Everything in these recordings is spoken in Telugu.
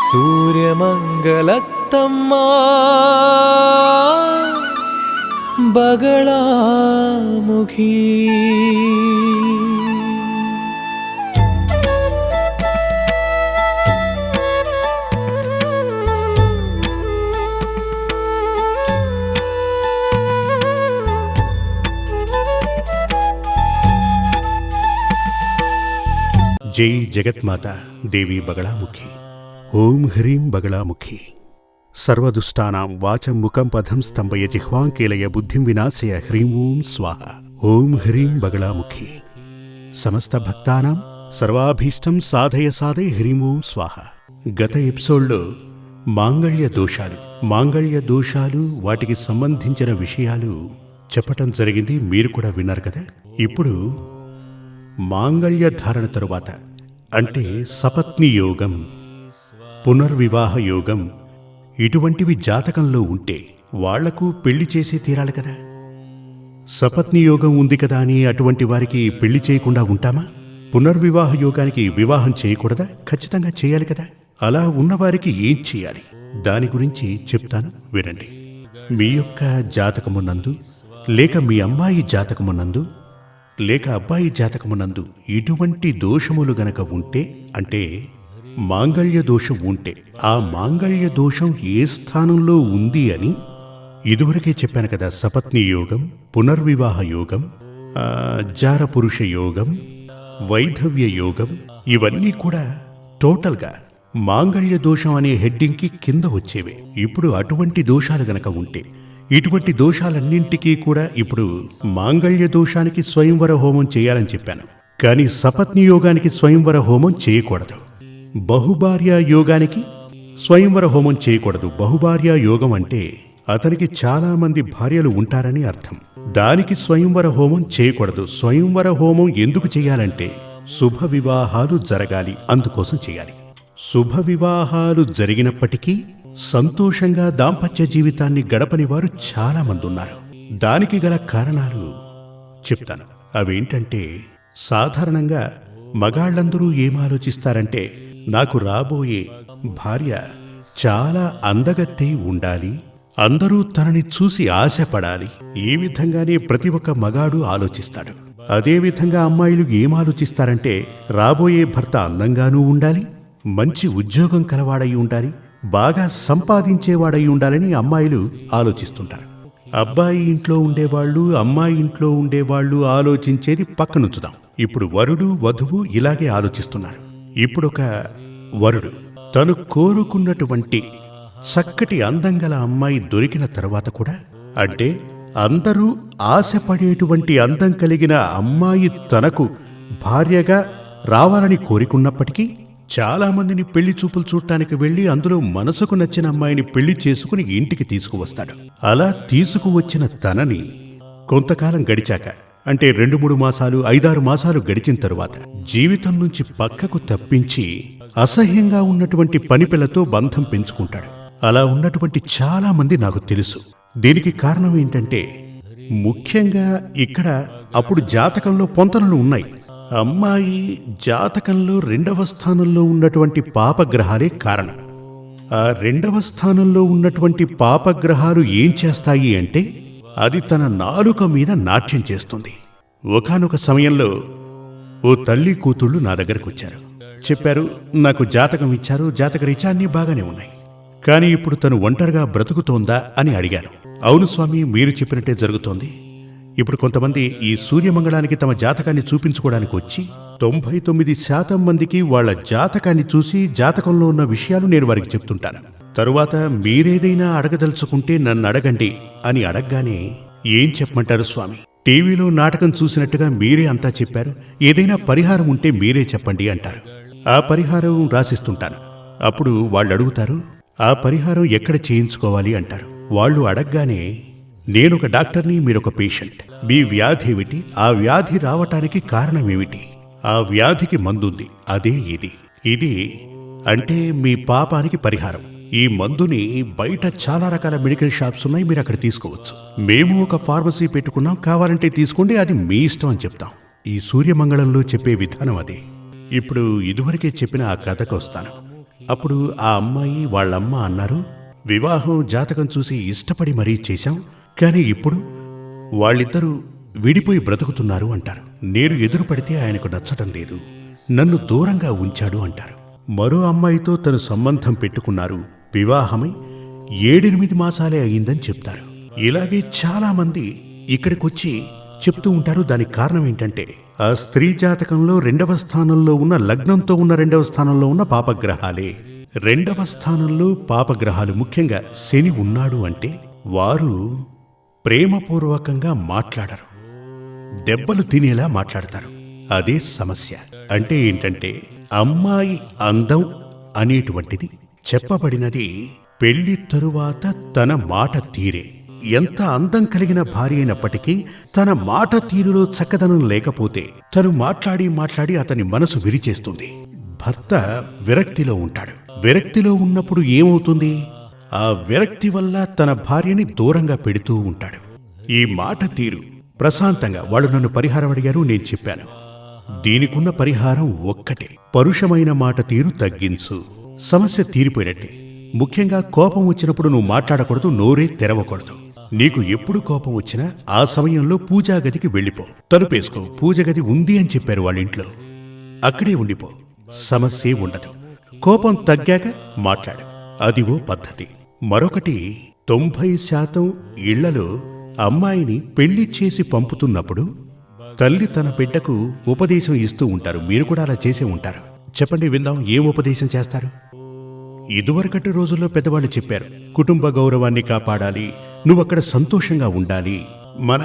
ಸೂರ್ಯಮಂಗಲತ್ತಮ್ಮ ಬಗಳಾಮುಖಿ జై జగత్మాత దేవి బగళాముఖి. ఓం హ్రీం బగళాముఖి. సర్వదుష్టానాం వాచం ముఖం పదం స్తంభయ జిహ్వాంకేలయ బుద్ధిం వినాశయ హ్రీం ఓం స్వాహ. ఓం హ్రీం బగళాముఖి. సమస్త భక్తానాం సర్వాభీష్టం సాధయ సాధయ హ్రీం ఓం స్వాహ. గత ఎపిసోడ్లో మాంగళ్య దోషాలు వాటికి సంబంధించిన విషయాలు చెప్పటం జరిగింది. మీరు కూడా విన్నారు కదా. ఇప్పుడు మాంగళ్య ధారణ తరువాత అంటే సపత్ని యోగం, పునర్వివాహ యోగం ఇటువంటివి జాతకంలో ఉంటే వాళ్లకు పెళ్లి చేసి తీరాలి కదా. సపత్ని యోగం ఉంది కదా అని అటువంటి వారికి పెళ్లి చేయకుండా ఉంటామా? పునర్వివాహ యోగానికి వివాహం చేయకూడదా? ఖచ్చితంగా చేయాలి కదా. అలా ఉన్నవారికి ఏం చేయాలి దాని గురించి చెప్తాను, వినండి. మీ యొక్క జాతకమునందు లేక మీ అమ్మాయి జాతకమునందు లేక అబ్బాయి జాతకమునందు ఇటువంటి దోషములు గనక ఉంటే, అంటే మాంగళ్య దోషం ఉంటే, ఆ మాంగళ్య దోషం ఏ స్థానంలో ఉంది అని ఇదివరకే చెప్పాను కదా. సపత్ని యోగం, పునర్వివాహ యోగం, జారపురుష యోగం, వైధవ్య యోగం ఇవన్నీ కూడా టోటల్గా మాంగళ్య దోషం అనే హెడ్డింగ్కి కింద వచ్చేవే. ఇప్పుడు అటువంటి దోషాలు గనక ఉంటే, ఇటువంటి దోషాలన్నింటికీ కూడా ఇప్పుడు మాంగళ్య దోషానికి స్వయంవర హోమం చేయాలని చెప్పాను. కానీ సపత్ని యోగానికి స్వయంవర హోమం చేయకూడదు. బహుభార్య యోగానికి స్వయంవర హోమం చేయకూడదు. బహుభార్య యోగం అంటే అతనికి చాలా మంది భార్యలు ఉంటారని అర్థం. దానికి స్వయంవర హోమం చేయకూడదు. స్వయంవర హోమం ఎందుకు చేయాలంటే శుభ వివాహాలు జరగాలి, అందుకోసం చేయాలి. శుభ వివాహాలు జరిగినప్పటికీ సంతోషంగా దాంపత్య జీవితాన్ని గడపని వారు చాలా మంది ఉన్నారు. దానికి గల కారణాలు చెప్తాను. అవేంటంటే, సాధారణంగా మగాళ్ళందరూ ఏం ఆలోచిస్తారంటే, నాకు రాబోయే భార్య చాలా అందగత్తె ఉండాలి, అందరూ తనని చూసి ఆశపడాలి. ఈ విధంగానే ప్రతి ఒక్క మగాడు ఆలోచిస్తాడు. అదేవిధంగా అమ్మాయిలు ఏం ఆలోచిస్తారంటే, రాబోయే భర్త అందంగానూ ఉండాలి, మంచి ఉద్యోగం కలవాడై ఉండాలి, బాగా సంపాదించేవాడై ఉండాలని అమ్మాయిలు ఆలోచిస్తుంటారు. అబ్బాయి ఇంట్లో ఉండేవాళ్ళు, అమ్మాయి ఇంట్లో ఉండేవాళ్ళు ఆలోచించేది పక్కనుంచుదాం. ఇప్పుడు వరుడు వధువు ఇలాగే ఆలోచిస్తున్నారు. ఇప్పుడొక వరుడు తను కోరుకున్నటువంటి చక్కటి అందంగల అమ్మాయి దొరికిన తర్వాత కూడా, అంటే అందరూ ఆశపడేటువంటి అందం కలిగిన అమ్మాయి తనకు భార్యగా రావాలని కోరుకున్నప్పటికీ చాలా మందిని పెళ్లి చూపులు చూడటానికి వెళ్లి అందులో మనసుకు నచ్చిన అమ్మాయిని పెళ్లి చేసుకుని ఇంటికి తీసుకువస్తాడు. అలా తీసుకువచ్చిన తనని కొంతకాలం గడిచాక, అంటే 2-3 మాసాలు 5-6 మాసాలు గడిచిన తరువాత జీవితం నుంచి పక్కకు తప్పించి అసహ్యంగా ఉన్నటువంటి పనిపిల్లతో బంధం పెంచుకుంటాడు. అలా ఉన్నటువంటి చాలా మంది నాకు తెలుసు. దీనికి కారణం ఏంటంటే, ముఖ్యంగా ఇక్కడ అప్పుడు జాతకంలో పొంతనలు ఉన్నాయి. అమ్మాయి జాతకంలో 2వ స్థానంలో ఉన్నటువంటి పాపగ్రహాలే కారణం. ఆ 2వ స్థానంలో ఉన్నటువంటి పాపగ్రహాలు ఏం చేస్తాయి అంటే, అది తన నాలుక మీద నాట్యం చేస్తుంది. ఒకానొక సమయంలో ఓ తల్లి కూతుళ్ళు నా దగ్గరకు వచ్చారు. చెప్పారు, నాకు జాతకం ఇచ్చారు, జాతకరీత్యా అన్నీ బాగానే ఉన్నాయి, కానీ ఇప్పుడు తను ఒంటరిగా బ్రతుకుతోందా అని అడిగాను. అవును స్వామి, మీరు చెప్పినట్టే జరుగుతోంది. ఇప్పుడు కొంతమంది ఈ సూర్యమంగళానికి తమ జాతకాన్ని చూపించుకోవడానికి వచ్చి 99% మందికి వాళ్ల జాతకాన్ని చూసి జాతకంలో ఉన్న విషయాలు నేను వారికి చెప్తుంటాను. తరువాత మీరేదైనా అడగదలుచుకుంటే నన్ను అడగండి అని అడగగానే, ఏం చెప్పమంటారు స్వామి, టీవీలో నాటకం చూసినట్టుగా మీరే అంతా చెప్పారు, ఏదైనా పరిహారం ఉంటే మీరే చెప్పండి అంటారు. ఆ పరిహారం రాసిస్తుంటాను. అప్పుడు వాళ్ళు అడుగుతారు, ఆ పరిహారం ఎక్కడ చేయించుకోవాలి అంటారు. వాళ్ళు అడగగానే, నేనొక డాక్టర్ని, మీరొక పేషెంట్, మీ వ్యాధి ఏమిటి, ఆ వ్యాధి రావటానికి కారణమేమిటి, ఆ వ్యాధికి మందుంది, అదే ఇది అంటే మీ పాపానికి పరిహారం. ఈ మందుని బయట చాలా రకాల మెడికల్ షాప్స్ ఉన్నాయి, మీరు అక్కడ తీసుకోవచ్చు. మేము ఒక ఫార్మసీ పెట్టుకున్నాం, కావాలంటే తీసుకోండి, అది మీ ఇష్టం అని చెప్తాం. ఈ సూర్యమంగళంలో చెప్పే విధానం అదే. ఇప్పుడు ఇదివరకే చెప్పిన ఆ కథకు వస్తాను. అప్పుడు ఆ అమ్మాయి వాళ్ళమ్మ అన్నారు, వివాహం జాతకం చూసి ఇష్టపడి మరీ చేశాం, కానీ ఇప్పుడు వాళ్ళిద్దరూ విడిపోయి బ్రతుకుతున్నారు అంటారు. నేను ఎదురుపడితే ఆయనకు నచ్చటం లేదు, నన్ను దూరంగా ఉంచాడు అంటారు. మరో అమ్మాయితో తను సంబంధం పెట్టుకున్నారు, వివాహమై 7-8 మాసాలే అయిందని చెప్తారు. ఇలాగే చాలా మంది ఇక్కడికొచ్చి చెప్తూ ఉంటారు. దానికి కారణం ఏంటంటే ఆ స్త్రీ జాతకంలో 2వ స్థానంలో ఉన్న లగ్నంతో ఉన్న 2వ స్థానంలో ఉన్న పాపగ్రహాలే. 2వ స్థానంలో పాపగ్రహాలు, ముఖ్యంగా శని ఉన్నాడు అంటే వారు ప్రేమపూర్వకంగా మాట్లాడరు, దెబ్బలు తినేలా మాట్లాడతారు. అదే సమస్య. అంటే ఏంటంటే అమ్మాయి అందం అనేటువంటిది చెప్పబడినది పెళ్లి తరువాత తన మాట తీరే. ఎంత అందం కలిగిన భార్య అయినప్పటికీ తన మాట తీరులో చక్కదనం లేకపోతే తను మాట్లాడి అతని మనసు విరిచేస్తుంది. భర్త విరక్తిలో ఉంటాడు. విరక్తిలో ఉన్నప్పుడు ఏమవుతుంది? ఆ విరక్తి వల్ల తన భార్యని దూరంగా పెడుతూ ఉంటాడు. ఈ మాట తీరు ప్రశాంతంగా, వాళ్ళు నన్ను పరిహారం అడిగారు, నేను చెప్పాను. దీనికున్న పరిహారం ఒక్కటే, పరుషమైన మాట తీరు తగ్గించు, సమస్య తీరిపోయినట్టే. ముఖ్యంగా కోపం వచ్చినప్పుడు నువ్వు మాట్లాడకూడదు, నోరే తెరవకూడదు. నీకు ఎప్పుడు కోపం వచ్చినా ఆ సమయంలో పూజా గదికి వెళ్ళిపో, తలుపేసుకో. పూజ గది ఉంది అని చెప్పారు వాళ్ళ ఇంట్లో, అక్కడే ఉండిపో, సమస్యే ఉండదు. కోపం తగ్గాక మాట్లాడు, అదివో పద్ధతి. మరొకటి, 90% ఇళ్లలో అమ్మాయిని పెళ్లి చేసి పంపుతున్నప్పుడు తల్లి తన బిడ్డకు ఉపదేశం ఇస్తూ ఉంటారు. మీరు కూడా అలా చేసే ఉంటారు. చెప్పండి, విందాం, ఏం ఉపదేశం చేస్తారు? ఇదివరకటి రోజుల్లో పెద్దవాళ్ళు చెప్పారు, కుటుంబ గౌరవాన్ని కాపాడాలి, నువ్వక్కడ సంతోషంగా ఉండాలి, మన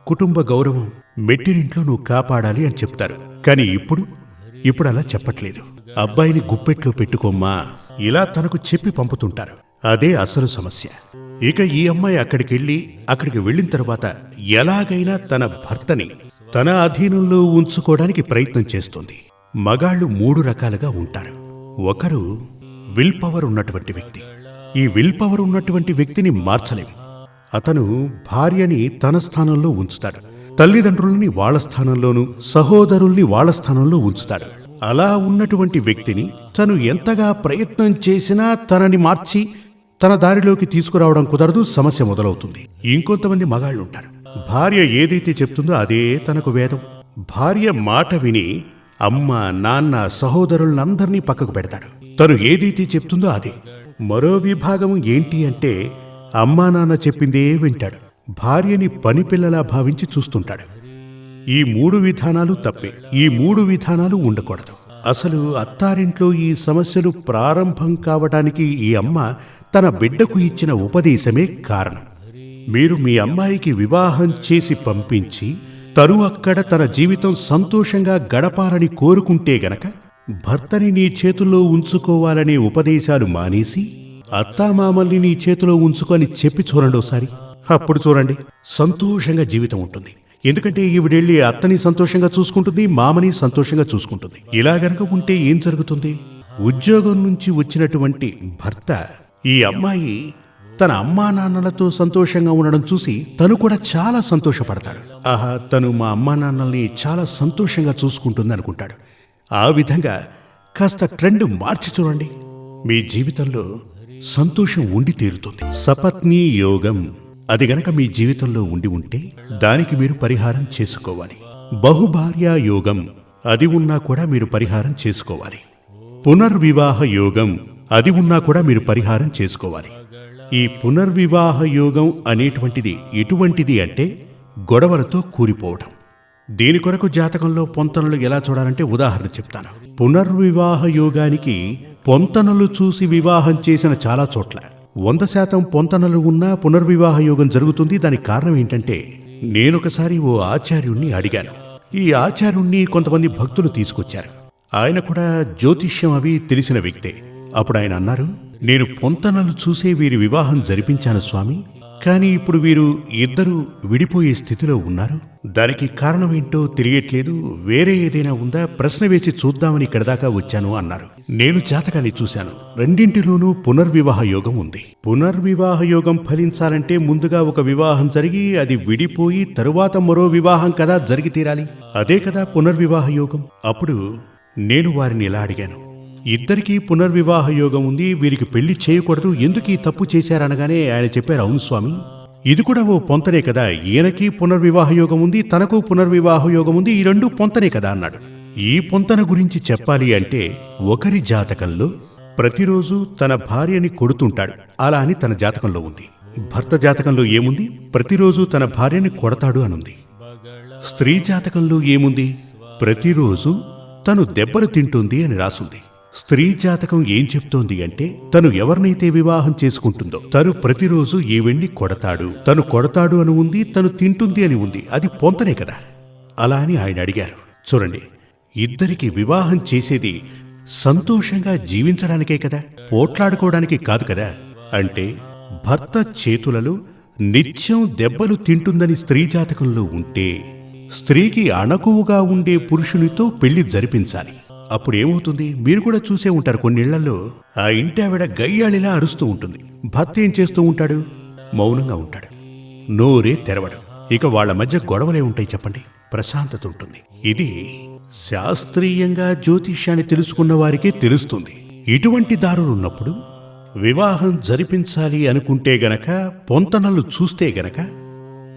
కుటుంబ గౌరవం మెట్టినింట్లో నువ్వు కాపాడాలి అని చెప్తారు. కానీ ఇప్పుడు అలా చెప్పట్లేదు. అబ్బాయిని గుప్పెట్లో పెట్టుకోమ్మా, ఇలా తనకు చెప్పి పంపుతుంటారు. అదే అసలు సమస్య. ఇక ఈ అమ్మాయి అక్కడికి వెళ్ళిన తర్వాత ఎలాగైనా తన భర్తని తన అధీనంలో ఉంచుకోవడానికి ప్రయత్నం చేస్తుంది. మగాళ్ళు 3 రకాలుగా ఉంటారు. ఒకరు విల్ పవర్ ఉన్నటువంటి వ్యక్తి. ఈ విల్ పవర్ ఉన్నటువంటి వ్యక్తిని మార్చలేం. అతను భార్యని తన స్థానంలో ఉంచుతాడు, తల్లిదండ్రుల్ని వాళ్ళ స్థానంలోనూ, సహోదరుల్ని వాళ్ళ స్థానంలో ఉంచుతాడు. అలా ఉన్నటువంటి వ్యక్తిని తను ఎంతగా ప్రయత్నం చేసినా తనని మార్చి తన దారిలోకి తీసుకురావడం కుదరదు, సమస్య మొదలవుతుంది. ఇంకొంతమంది మగాళ్ళుంటారు, భార్య ఏదైతే చెప్తుందో అదే తనకు వేదం. భార్య మాట విని అమ్మ, నాన్న, సహోదరులందరినీ పక్కకు పెడతాడు. తను ఏదైతే చెప్తుందో అదే. మరో విభాగం ఏంటి అంటే అమ్మా నాన్న చెప్పిందే వింటాడు, భార్యని పనిపిల్లలా భావించి చూస్తుంటాడు. ఈ 3 విధానాలు తప్పే. ఈ 3 విధానాలు ఉండకూడదు. అసలు అత్తారింట్లో ఈ సమస్యలు ప్రారంభం కావడానికి ఈ అమ్మ తన బిడ్డకు ఇచ్చిన ఉపదేశమే కారణం. మీరు మీ అమ్మాయికి వివాహం చేసి పంపించి తను అక్కడ తన జీవితం సంతోషంగా గడపాలని కోరుకుంటే గనక భర్తని నీ చేతుల్లో ఉంచుకోవాలనే ఉపదేశాలు మానేసి అత్తామామల్ని నీ చేతిలో ఉంచుకొని చెప్పి చూడండి ఒకసారి. అప్పుడు చూడండి, సంతోషంగా జీవితం ఉంటుంది. ఎందుకంటే ఈవిడెళ్ళి అత్తని సంతోషంగా చూసుకుంటుంది, మామని సంతోషంగా చూసుకుంటుంది. ఇలా గనక ఉంటే ఏం జరుగుతుంది? ఉద్యోగం నుంచి వచ్చినటువంటి భర్త ఈ అమ్మాయి తన అమ్మా నాన్నలతో సంతోషంగా ఉండడం చూసి తను కూడా చాలా సంతోషపడతాడు. ఆహా, తను మా అమ్మా నాన్నల్ని చాలా సంతోషంగా చూసుకుంటుంది అనుకుంటాడు. ఆ విధంగా కాస్త ట్రెండ్ మార్చి చూడండి, మీ జీవితంలో సంతోషం ఉండి తీరుతుంది. సపత్నీ యోగం అది గనక మీ జీవితంలో ఉండి ఉంటే దానికి మీరు పరిహారం చేసుకోవాలి. బహుభార్యా యోగం అది ఉన్నా కూడా మీరు పరిహారం చేసుకోవాలి. పునర్వివాహ యోగం అది ఉన్నా కూడా మీరు పరిహారం చేసుకోవాలి. ఈ పునర్వివాహ యోగం అనేటువంటిది ఎటువంటిది అంటే గొడవలతో కూలిపోవటం. దీని కొరకు జాతకంలో పొంతనలు ఎలా చూడాలంటే ఉదాహరణ చెప్తాను. పునర్వివాహ యోగానికి పొంతనలు చూసి వివాహం చేసిన చాలా చోట్ల 100% పొంతనలు ఉన్నా పునర్వివాహ యోగం జరుగుతుంది. దానికి కారణం ఏంటంటే, నేనొకసారి ఓ ఆచార్యుణ్ణి అడిగాను. ఈ ఆచార్యుణ్ణి కొంతమంది భక్తులు తీసుకొచ్చారు. ఆయన కూడా జ్యోతిష్యం అవి తెలిసిన వ్యక్తే. అప్పుడు ఆయన అన్నారు, నేను పొంతనలు చూసే వీరి వివాహం జరిపించాను స్వామి, కానీ ఇప్పుడు వీరు ఇద్దరు విడిపోయే స్థితిలో ఉన్నారు. దానికి కారణమేంటో తెలియట్లేదు, వేరే ఏదైనా ఉందా, ప్రశ్న వేసి చూద్దామని ఇక్కడ దాకా వచ్చాను అన్నారు. నేను జాతకాన్ని చూశాను, రెండింటిలోనూ పునర్వివాహ యోగం ఉంది. పునర్వివాహ యోగం ఫలించాలంటే ముందుగా ఒక వివాహం జరిగి అది విడిపోయి తరువాత మరో వివాహం కదా జరిగి తీరాలి. అదే కదా పునర్వివాహ యోగం. అప్పుడు నేను వారిని ఇలా అడిగాను, ఇద్దరికీ పునర్వివాహ యోగం ఉంది, వీరికి పెళ్లి చేయకూడదు, ఎందుకు ఈ తప్పు చేశారనగానే ఆయన చెప్పారు, అవును స్వామి, ఇది కూడా ఓ పొంతనే కదా, ఈయనకి పునర్వివాహ యోగం ఉంది, తనకు పునర్వివాహ యోగం ఉంది, ఈ రెండు పొంతనే కదా అన్నాడు. ఈ పొంతన గురించి చెప్పాలి అంటే ఒకరి జాతకంలో ప్రతిరోజు తన భార్యని కొడుతుంటాడు, అలా అని తన జాతకంలో ఉంది. భర్త జాతకంలో ఏముంది? ప్రతిరోజు తన భార్యని కొడతాడు అనుంది. స్త్రీ జాతకంలో ఏముంది? ప్రతిరోజు తను దెబ్బలు తింటుంది అని రాసుంది. స్త్రీ జాతకం ఏం చెప్తోంది అంటే తను ఎవరినైతే వివాహం చేసుకుంటుందో తను ప్రతిరోజు ఈవెన్ని కొడతాడు, తను కొడతాడు అని ఉంది, తను తింటుంది అని ఉంది, అది పొంతనే కదా. అలా అని ఆయన అడిగారు. చూడండి, ఇద్దరికి వివాహం చేసేది సంతోషంగా జీవించడానికే కదా, పోట్లాడుకోవడానికి కాదు కదా. అంటే భర్త చేతులలో నిత్యం దెబ్బలు తింటుందని స్త్రీ జాతకంలో ఉంటే స్త్రీకి అణకువగా ఉండే పురుషునితో పెళ్లి జరిపించాలి. అప్పుడేమవుతుంది? మీరు కూడా చూసే ఉంటారు, కొన్నిళ్లలో ఆ ఇంటి ఆవిడ గయ్యాళిలా అరుస్తూ ఉంటుంది, భర్త ఏం చేస్తూ ఉంటాడు? మౌనంగా ఉంటాడు, నోరే తెరవడు. ఇక వాళ్ళ మధ్య గొడవలే ఉంటాయి చెప్పండి, ప్రశాంతత ఉంటుంది. ఇది శాస్త్రీయంగా జ్యోతిష్యాన్ని తెలుసుకున్న వారికే తెలుస్తుంది. ఇటువంటి దారులున్నప్పుడు వివాహం జరిపించాలి అనుకుంటే గనక, పొంతనలు చూస్తే గనక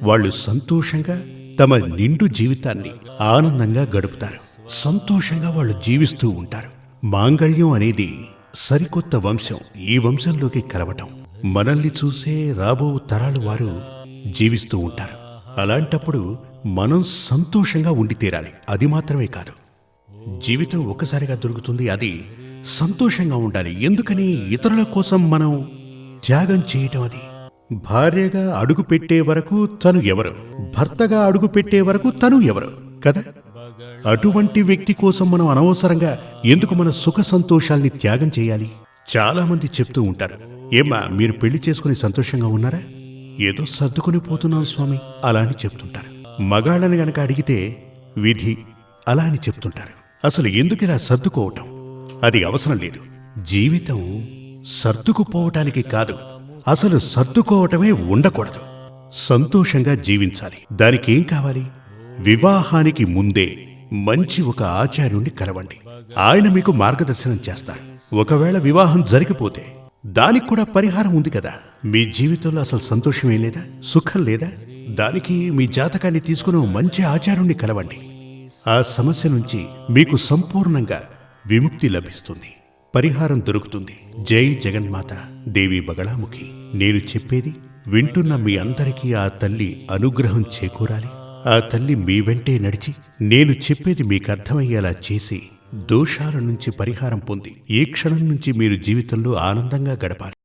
వాళ్ళు సంతోషంగా తమ నిండు జీవితాన్ని ఆనందంగా గడుపుతారు, సంతోషంగా వాళ్ళు జీవిస్తూ ఉంటారు. మాంగళ్యం అనేది సరికొత్త వంశం, ఈ వంశంలోకి కలవటం, మనల్ని చూసే రాబో తరాలు వారు జీవిస్తూ ఉంటారు. అలాంటప్పుడు మనం సంతోషంగా ఉండి తీరాలి. అది మాత్రమే కాదు, జీవితం ఒక్కసారిగా దొరుకుతుంది, అది సంతోషంగా ఉండాలి. ఎందుకని? ఇతరుల కోసం మనం త్యాగం చేయటం. అది భార్యగా అడుగు పెట్టే వరకు తను ఎవరు, భర్తగా అడుగు పెట్టే వరకు తను ఎవరు కదా. అటువంటి వ్యక్తి కోసం మనం అనవసరంగా ఎందుకు మన సుఖ సంతోషాల్ని త్యాగం చేయాలి? చాలా మంది చెప్తూ ఉంటారు, ఏమ్మా మీరు పెళ్లి చేసుకుని సంతోషంగా ఉన్నారా? ఏదో సర్దుకుని పోతున్నాం స్వామి, అలా అని చెప్తుంటారు. మగాళ్ళని గనక అడిగితే విధి అలా అని చెప్తుంటారు. అసలు ఎందుకు ఇలా సర్దుకోవటం? అది అవసరం లేదు. జీవితం సర్దుకుపోవటానికి కాదు, అసలు సర్దుకోవటమే ఉండకూడదు. సంతోషంగా జీవించాలి. దానికి ఏం కావాలి? వివాహానికి ముందే మంచి ఒక ఆచార్యుణ్ణి కలవండి, ఆయన మీకు మార్గదర్శనం చేస్తారు. ఒకవేళ వివాహం జరిగిపోతే దానికి కూడా పరిహారం ఉంది కదా. మీ జీవితంలో అసలు సంతోషమే లేదా, సుఖం లేదా? దానికి మీ జాతకాన్ని తీసుకుని మంచి ఆచార్యుణ్ణి కలవండి. ఆ సమస్య నుంచి మీకు సంపూర్ణంగా విముక్తి లభిస్తుంది, పరిహారం దొరుకుతుంది. జై జగన్మాత దేవి బగళాముఖి. నేను చెప్పేది వింటున్న మీ అందరికీ ఆ తల్లి అనుగ్రహం చేకూరాలి. ఆ తల్లి మీ వెంటే నడిచి నేను చెప్పేది మీకు అర్థమయ్యేలా చేసి దోషాల నుంచి పరిహారం పొంది ఈ క్షణం నుంచి మీరు జీవితంలో ఆనందంగా గడపాలి.